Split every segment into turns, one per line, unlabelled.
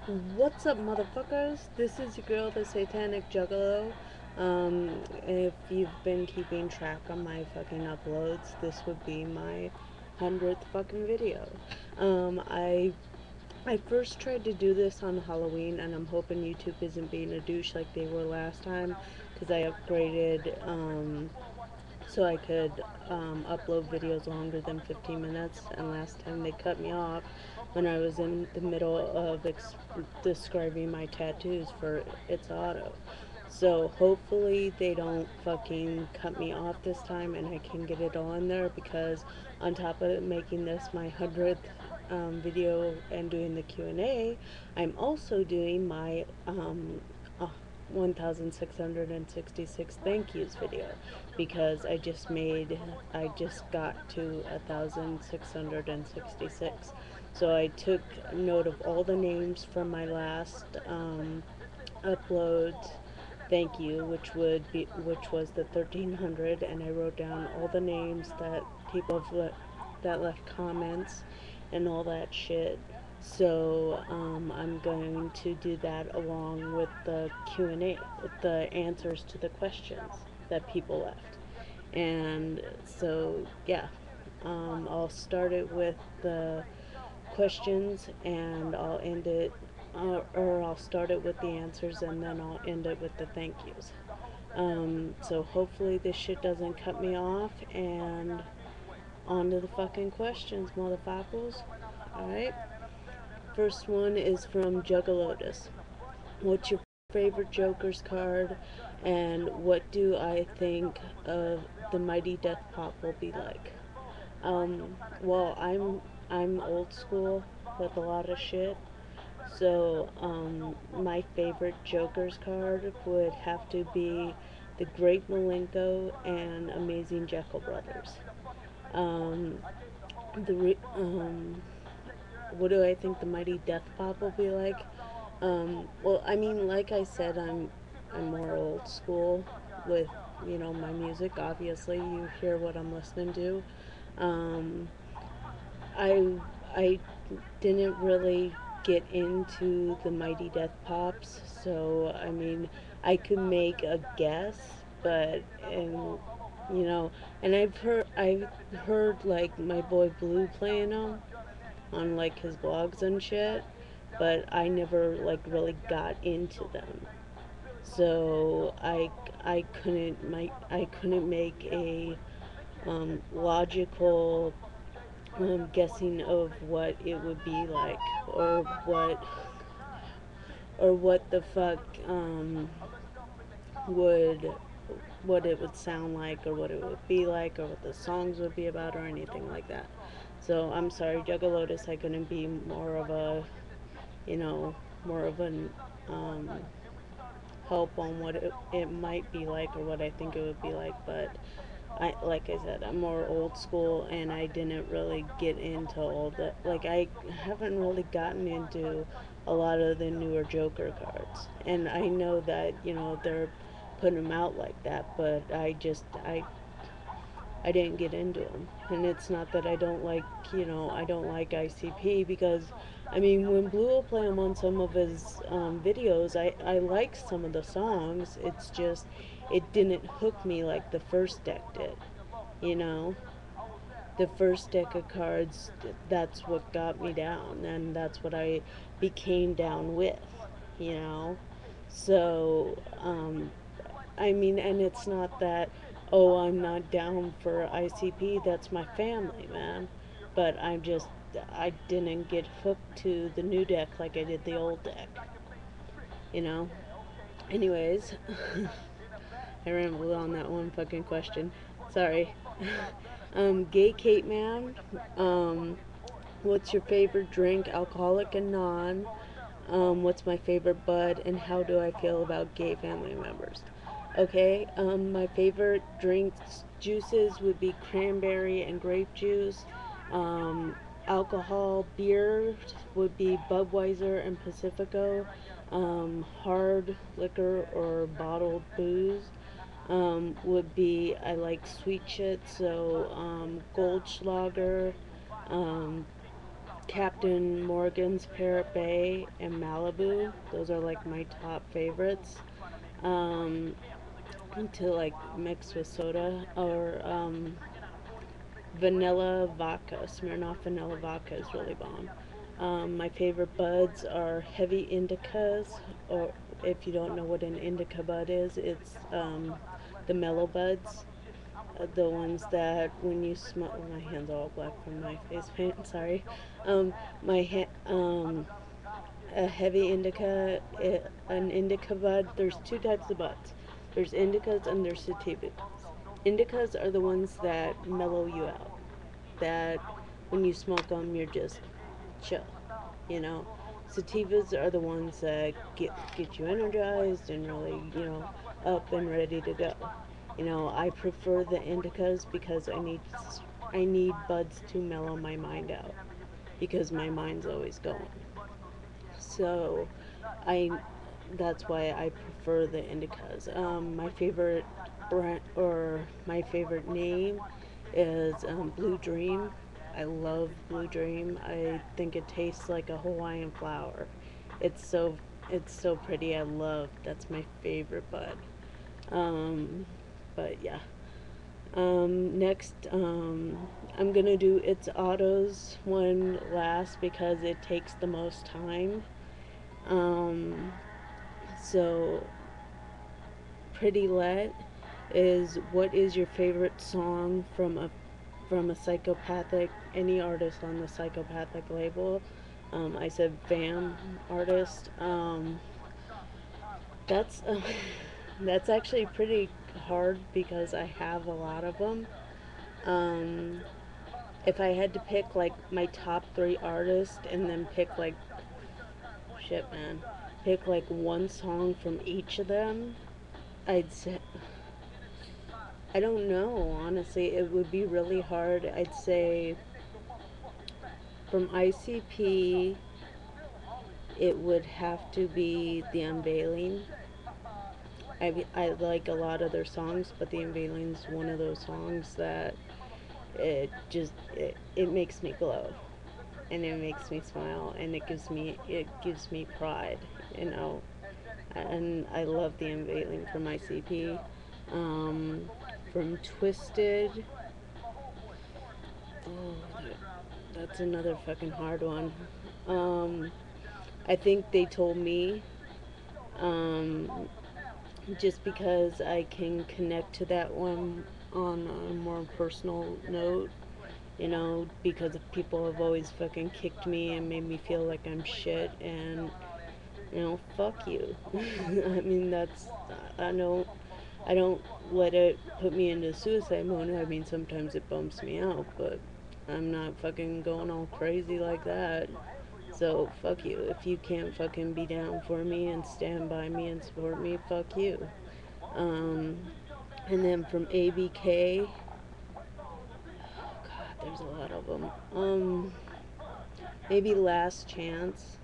What's up, motherfuckers? This is your girl, the Satanic Juggalo. If you've been keeping track on my fucking uploads, this would be my 100th fucking video. I first tried to do this on Halloween, and I'm hoping YouTube isn't being a douche like they were last time, because I upgraded, so I could upload videos longer than 15 minutes, and last time they cut me off when I was in the middle of describing my tattoos for It's Auto. So hopefully they don't fucking cut me off this time and I can get it on there, because on top of making this my 100th video and doing the Q&A, I'm also doing my 1666 thank yous video, because I just got to 1666. So I took note of all the names from my last upload thank you, which was the 1300, and I wrote down all the names that people that left comments and all that shit. So I'm going to do that along with the Q&A, with the answers to the questions that people left. And so yeah, I'll start it with the questions, and I'll end it, or I'll start it with the answers, and then I'll end it with the thank yous. So hopefully this shit doesn't cut me off, and on to the fucking questions, motherfuckers. Alright, first one is from Juggalotus. What's your favorite Joker's card, and what do I think of the Mighty Death Pop will be like? Well, I'm old school with a lot of shit. So, my favorite Joker's card would have to be the Great Malenko and Amazing Jekyll Brothers. Um, what do I think the Mighty Death Pop will be like? Well, I mean, like I said, I'm more old school with my music. Obviously, you hear what I'm listening to. Um, I I didn't really get into the Mighty Death Pops, so I mean, I could make a guess, but you know, and I've heard like my boy Blue playing them on like his blogs and shit, but I never like really got into them. So I couldn't make a logical guessing of what it would be like, or what the fuck would what it would sound like, or what it would be like, or what the songs would be about, or anything like that. So I'm sorry, Juggalotus, I couldn't be more of a, you know, more of an help on what it might be like, or what I think it would be like. But like I said, I'm more old school, and I didn't really get into all the, like, I haven't really gotten into a lot of the newer Joker cards. And I know that, they're putting them out like that, but I didn't get into them. And it's not that I don't like, I don't like ICP, because, I mean, when Blue will play them on some of his videos, I like some of the songs. It's just, it didn't hook me like the first deck did, you know? The first deck of cards, that's what got me down, and that's what I became down with, you know? So, I mean, and it's not that, oh, I'm not down for ICP, that's my family, man. But I didn't get hooked to the new deck like I did the old deck, you know? Anyways, I rambled on that one fucking question. Sorry. Gay Kate Man, what's your favorite drink, alcoholic and non? What's my favorite bud, and how do I feel about gay family members? Okay, my favorite drinks, juices would be cranberry and grape juice. Um, Alcohol, beer would be Budweiser and Pacifico. Hard liquor or bottled booze would be, I like sweet shit, so Goldschlager, um, Captain Morgan's Parrot Bay and Malibu. Those are like my top favorites. Um, to like mix with soda or vanilla vodka. Smirnoff vanilla vodka is really bomb. My favorite buds are heavy indicas, or if you don't know what an indica bud is, it's the mellow buds, the ones that when you smell. My hands are all black from my face paint. Sorry. My a heavy indica, an indica bud. There's two types of buds. There's indicas and there's sativas. Indicas are the ones that mellow you out. That when you smoke them, you're just chill. You know, sativas are the ones that get you energized and really, up and ready to go. I prefer the indicas because I need buds to mellow my mind out because my mind's always going. So, I that's why I prefer the indicas. My favorite brand or my favorite name is Blue Dream. I love Blue Dream. I think it tastes like a Hawaiian flower. It's so it's so pretty. I love. That's my favorite bud. Um, but yeah. Next, I'm gonna do It's Autos one last because it takes the most time. Um, so Pretty Let is what is your favorite song from a psychopathic any artist on the psychopathic label. I said Vam artist. That's that's actually pretty hard because I have a lot of them. Um, if I had to pick like my top three artists and then pick like shit, man, pick like one song from each of them, I'd say I don't know. Honestly, it would be really hard. I'd say from ICP, it would have to be The Unveiling. I like a lot of their songs, but The Unveiling's one of those songs that it makes me glow and it makes me smile and it gives me pride, you know. And I love The Unveiling from ICP. Um, from Twisted, oh, that's another fucking hard one. Um, I think They Told Me. Um, just because I can connect to that one on a more personal note, because people have always fucking kicked me and made me feel like I'm shit, and fuck you. I mean, I don't, I don't let it put me into suicide mode. I mean, sometimes it bumps me out, but I'm not fucking going all crazy like that. So, fuck you. If you can't fucking be down for me and stand by me and support me, fuck you. Um, and then from ABK, God, there's a lot of them. Maybe Last Chance.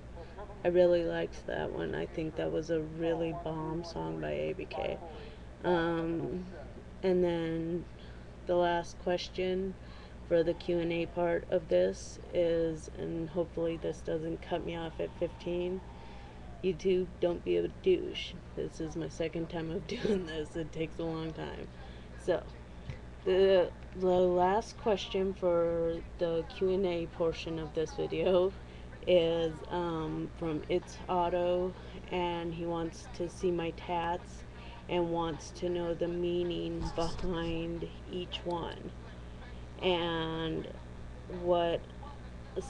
I really liked that one. I think that was a really bomb song by ABK. Um, and then the last question for the Q&A part of this is, and hopefully this doesn't cut me off at 15, YouTube, don't be a douche. This is my second time of doing this. It takes a long time. So, the last question for the Q&A portion of this video is from It's Auto, and he wants to see my tats and wants to know the meaning behind each one. And what,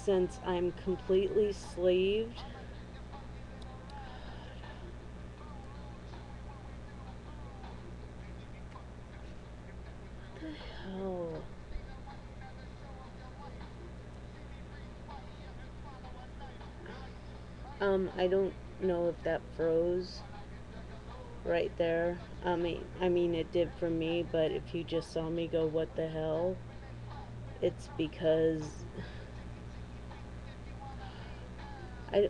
since I'm completely slaved, what the hell? I don't know if that froze right there. I mean, it did for me, but if you just saw me go, what the hell? It's because I,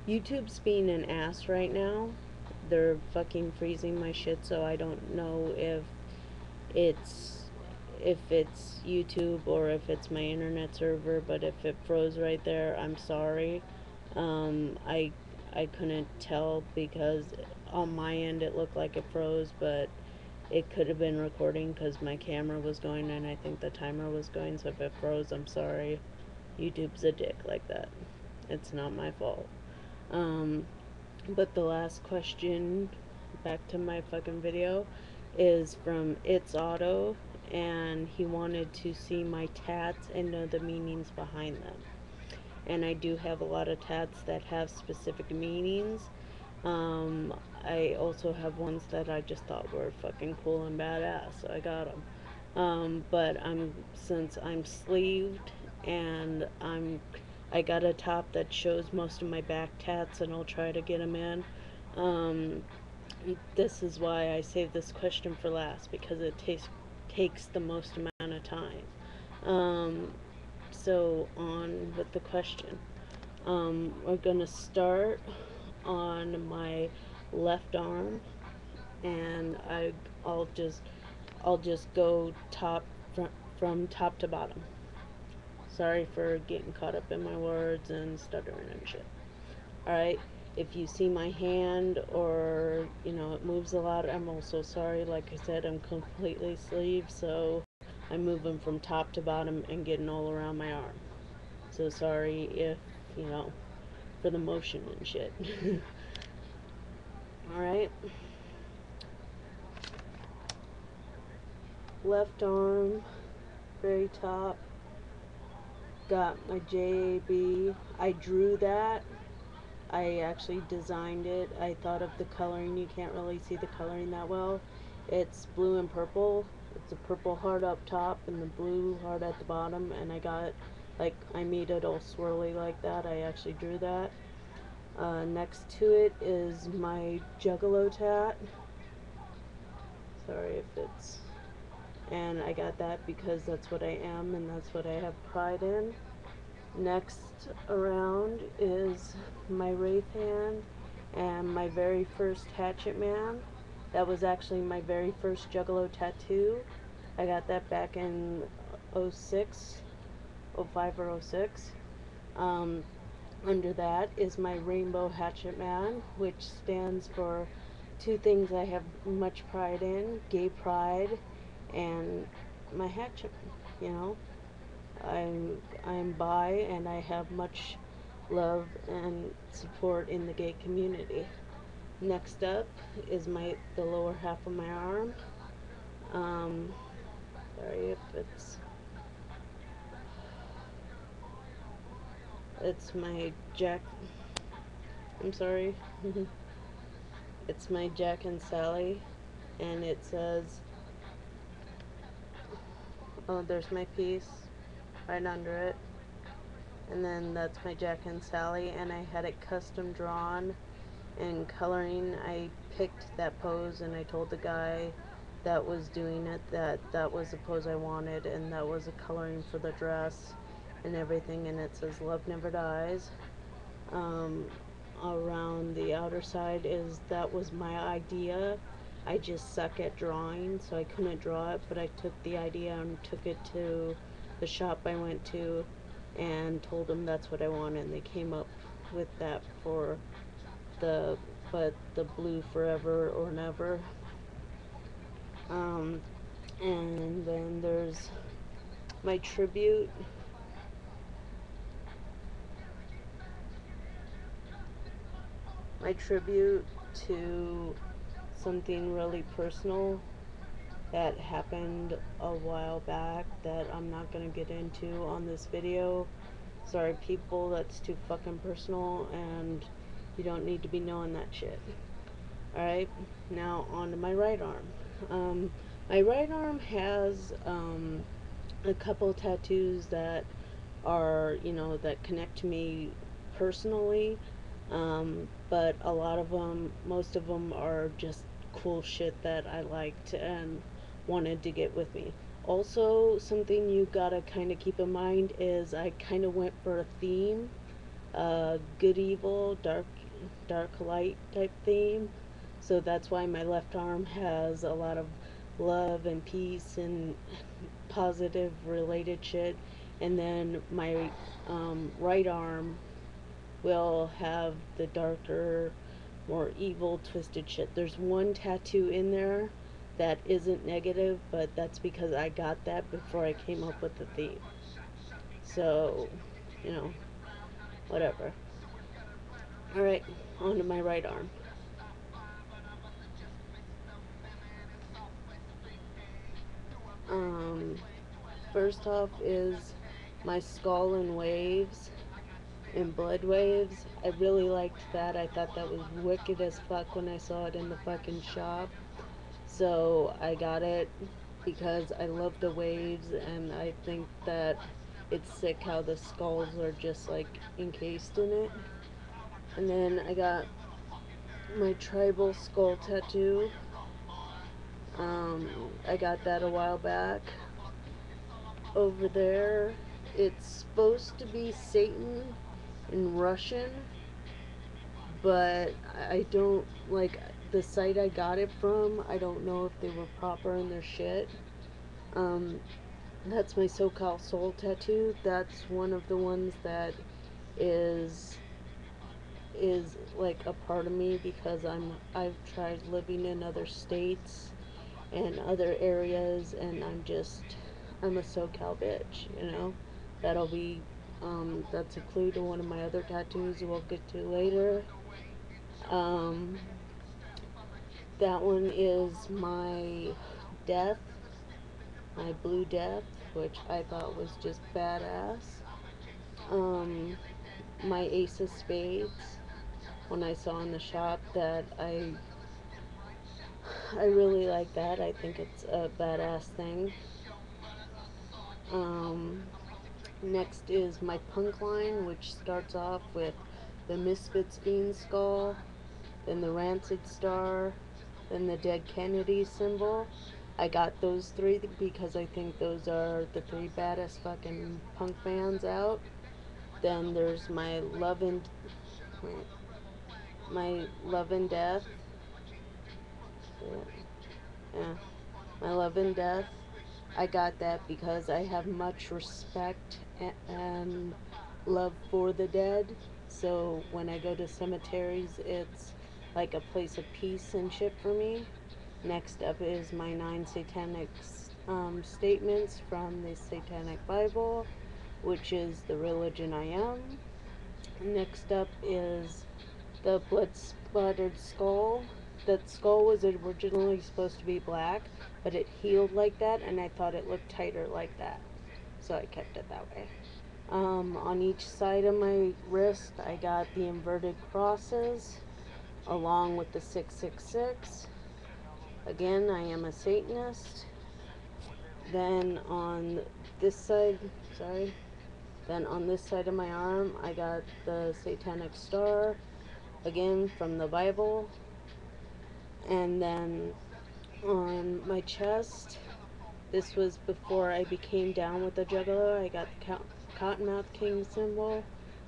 YouTube's being an ass right now. They're fucking freezing my shit, so I don't know if it's if it's YouTube or if it's my internet server, but if it froze right there, I'm sorry. I couldn't tell because on my end it looked like it froze, but it could have been recording because my camera was going and I think the timer was going, so if it froze, I'm sorry. YouTube's a dick like that. It's not my fault. Um, but the last question, back to my fucking video, is from It's Auto, and he wanted to see my tats and know the meanings behind them. And I do have a lot of tats that have specific meanings. Um, I also have ones that I just thought were fucking cool and badass, so I got them. But since I'm sleeved and I got a top that shows most of my back tats, and I'll try to get them in. Um, this is why I saved this question for last, because it takes the most amount of time. Um, so on with the question. We're gonna start on my left arm, and I'll just I'll just go from top to bottom. Sorry for getting caught up in my words and stuttering and shit. Alright, if you see my hand or, it moves a lot, I'm also sorry. Like I said, I'm completely sleeved, so I'm moving from top to bottom and getting all around my arm. So sorry if, you know, for the motion and shit. Alright. Left arm, very top. Got my JAB. I drew that. I actually designed it. I thought of the coloring. You can't really see the coloring that well. It's blue and purple. It's a purple heart up top and the blue heart at the bottom. And I made it all swirly like that. I actually drew that. Next to it is my Juggalo tat. Sorry if it's... And I got that because that's what I am and that's what I have pride in. Next around is my Wraith hand and my very first Hatchet Man. That was actually my very first Juggalo tattoo. I got that back in 06, 05 or 06. Under that is my Rainbow Hatchet Man, which stands for two things I have much pride in: gay pride and my hatchet. You know, I'm bi and I have much love and support in the gay community. Next up is the lower half of my arm. Um, sorry if it's my Jack. I'm sorry. It's my Jack and Sally, and it says, oh, there's my piece right under it. And then that's my Jack and Sally, and I had it custom drawn in coloring. I picked that pose and I told the guy that was doing it that that was the pose I wanted, and that was a coloring for the dress and everything, and it says love never dies. Around the outer side that was my idea. I just suck at drawing, so I couldn't draw it, but I took the idea and took it to the shop I went to and told them that's what I wanted, and they came up with that for the the blue forever or never. Um, and then there's my tribute. My tribute to something really personal that happened a while back that I'm not gonna get into on this video. Sorry people, that's too fucking personal and you don't need to be knowing that shit. Alright, now on to my right arm. My right arm has a couple tattoos that are, that connect to me personally. But a lot of them, most of them are just cool shit that I liked and wanted to get with me. Also, something you gotta kind of keep in mind is I kind of went for a theme, good evil, dark light type theme. So that's why my left arm has a lot of love and peace and positive related shit, and then my right arm will have the darker, more evil, twisted shit. There's one tattoo in there that isn't negative, but that's because I got that before I came up with the theme. So, you know, whatever. Alright, on to my right arm. Um, First off is my skull and waves and blood waves. I really liked that. I thought that was wicked as fuck when I saw it in the fucking shop. So I got it because I love the waves, and I think that it's sick how the skulls are just like encased in it. And then I got my tribal skull tattoo. I got that a while back. Over there, it's supposed to be Satan in Russian, but I don't like the site I got it from. I don't know if they were proper in their shit. Um, that's my SoCal Soul tattoo. That's one of the ones that is like a part of me because I've tried living in other states and other areas, and I'm a SoCal bitch, you know. That'll be that's a clue to one of my other tattoos we'll get to later. Um, that one is my death, my blue death, which I thought was just badass. Um, my ace of spades, when I saw in the shop that I really like that. I think it's a badass thing. Um, Next is my punk line, which starts off with the Misfits Fiend skull, then the Rancid Star, then the Dead Kennedy symbol. I got those three because I think those are the three baddest fucking punk bands out. Then there's my love and death. Yeah, my love and death. I got that because I have much respect and love for the dead. So when I go to cemeteries, it's like a place of peace and shit for me. Next up is my 9 satanic statements from the Satanic Bible, which is the religion I am. Next up is the blood splattered skull. That skull was originally supposed to be black, but it healed like that, and I thought it looked tighter like that, so I kept it that way. On each side of my wrist, I got the inverted crosses along with the 666. Again, I am a Satanist. Then on this side, sorry, then on this side of my arm, I got the Satanic Star, again from the Bible. And then on my chest, this was before I became down with the juggalo, I got the Cottonmouth King symbol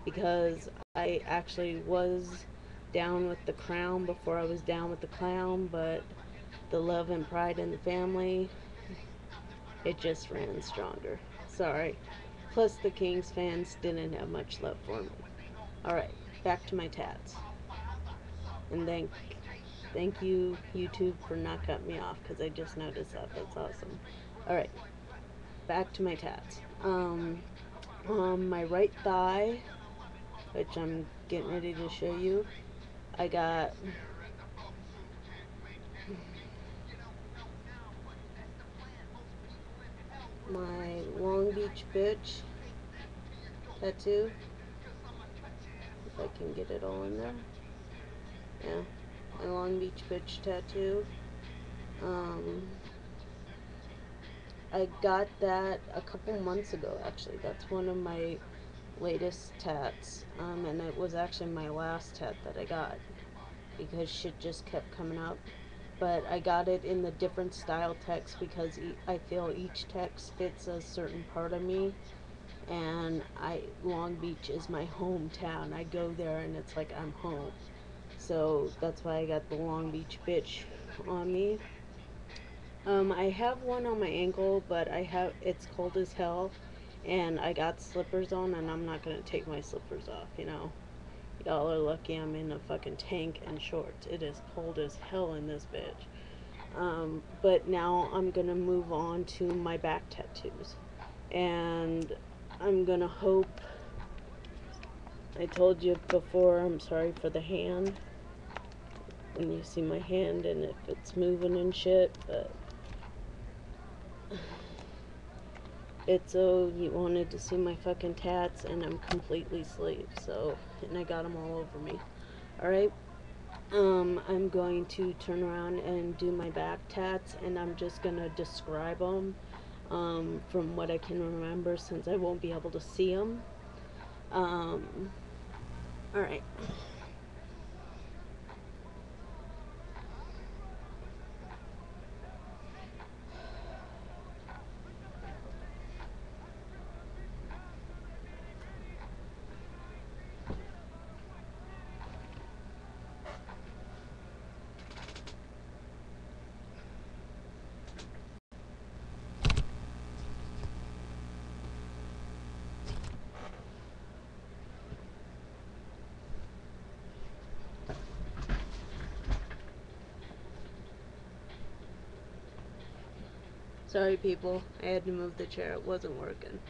because I actually was down with the crown before I was down with the clown, but the love and pride in the family, it just ran stronger. Sorry. Plus, the Kings fans didn't have much love for me. Alright, back to my tats. And thank you, YouTube, for not cutting me off, because I just noticed that. That's awesome. Alright, back to my tats. On my right thigh, which I'm getting ready to show you, I got my Long Beach Bitch tattoo. If I can get it all in there. Yeah, my Long Beach Bitch tattoo. Um, I got that a couple months ago, actually. That's one of my latest tats. And it was actually my last tat that I got because shit just kept coming up. But I got it in the different style text because I feel each text fits a certain part of me. And Long Beach is my hometown. I go there and it's like I'm home. So that's why I got the Long Beach Bitch on me. I have one on my ankle, but it's cold as hell, and I got slippers on, and I'm not gonna take my slippers off, you know. Y'all are lucky I'm in a fucking tank and shorts. It is cold as hell in this bitch. But now I'm gonna move on to my back tattoos. And I'm gonna hope, I told you before, I'm sorry for the hand. When you see my hand and if it's moving and shit, but it's you wanted to see my fucking tats, and I'm completely asleep, so, and I got them all over me. Alright, I'm going to turn around and do my back tats, and I'm just gonna describe them, from what I can remember, since I won't be able to see them. Alright. Sorry, people. I had to move the chair. It wasn't working.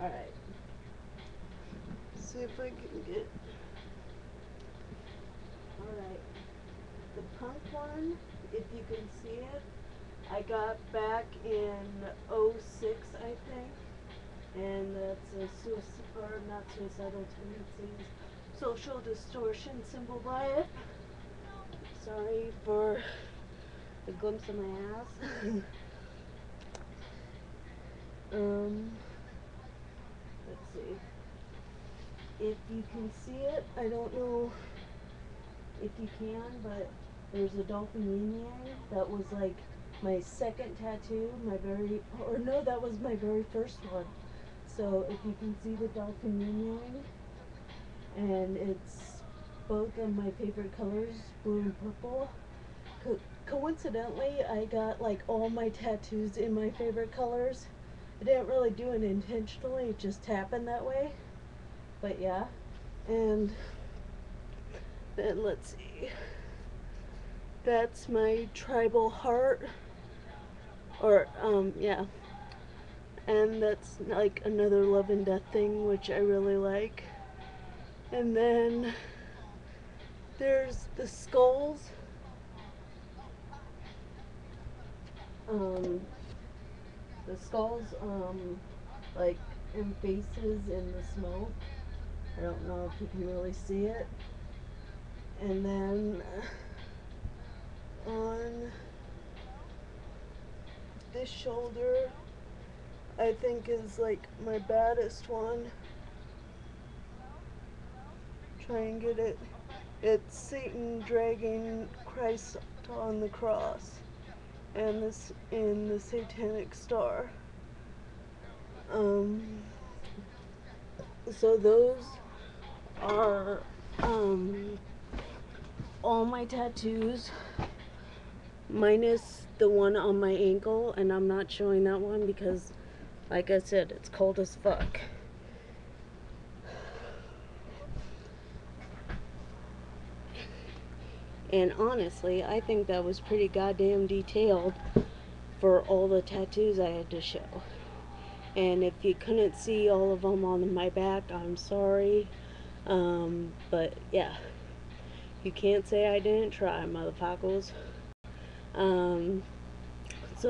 Alright. See if I can get... Alright. The punk one, if you can see it, I got back in '06, I think. And that's a or not suicidal tendencies, social distortion symbol by it. Sorry for a glimpse of my ass. Let's see. If you can see it, I don't know if you can, but there's a dolphin yin yang that was like my second tattoo, that was my very first one. So if you can see the dolphin yin yang, and it's both of my favorite colors, blue and purple. Coincidentally, I got like all my tattoos in my favorite colors. I didn't really do it intentionally, it just happened that way. But yeah, and then let's see. That's my tribal heart. Or, yeah. And that's like another love and death thing, which I really like. And then there's the skulls. The skulls, like in faces in the smoke. I don't know if you can really see it. And then on this shoulder, I think is like my baddest one. Try and get it. It's Satan dragging Christ on the cross, and this in the satanic star. So those are all my tattoos, minus the one on my ankle, and I'm not showing that one because, like I said, it's cold as fuck. And honestly, I think that was pretty goddamn detailed for all the tattoos I had to show. And if you couldn't see all of them on my back, I'm sorry. But yeah, you can't say I didn't try, motherfuckers. So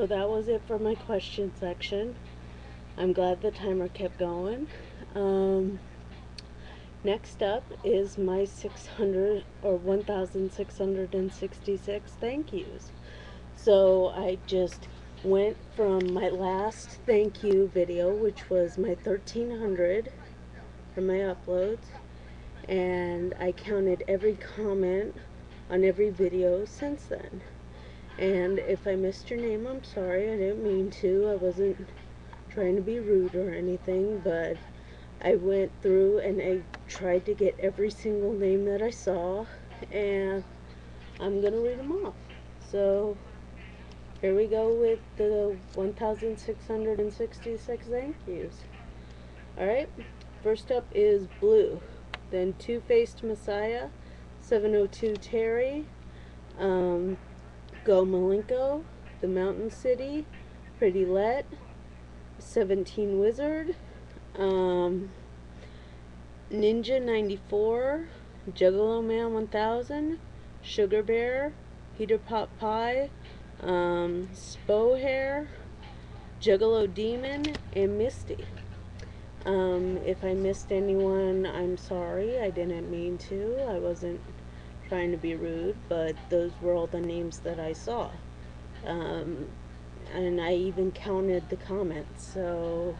that was it for my question section. I'm glad the timer kept going. Next up is my 600 or 1,666 thank yous. So I just went from my last thank you video, which was my 1,300 for my uploads, and I counted every comment on every video since then. And if I missed your name, I'm sorry. I didn't mean to. I wasn't trying to be rude or anything, but I went through and I tried to get every single name that I saw, and I'm gonna read them off. So Here we go with the 1,666 thank yous. Alright, first up is Blue, then Two-Faced Messiah, 702 Terry, Go Malenko, The Mountain City, Pretty Let, 17 Wizard, Ninja 94, Juggalo Man 1000, Sugar Bear, Peter Pot Pie, Spo Hair, Juggalo Demon, and Misty. If I missed anyone, I'm sorry. I didn't mean to. I wasn't trying to be rude, but those were all the names that I saw. And I even counted the comments. So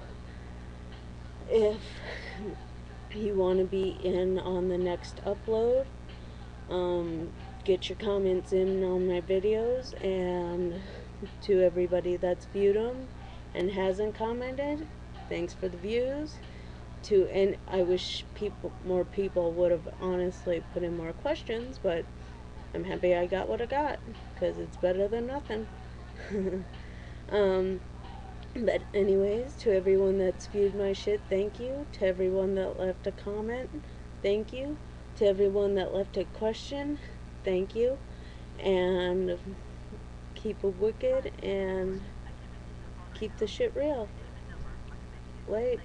if you want to be in on the next upload, get your comments in on my videos. And to everybody that's viewed them and hasn't commented, thanks for the views. And I wish more people would have honestly put in more questions, but I'm happy I got what I got, because it's better than nothing. But anyways, to everyone that's viewed my shit, thank you. To everyone that left a comment, thank you. To everyone that left a question, thank you. And keep it wicked and keep the shit real. Wait.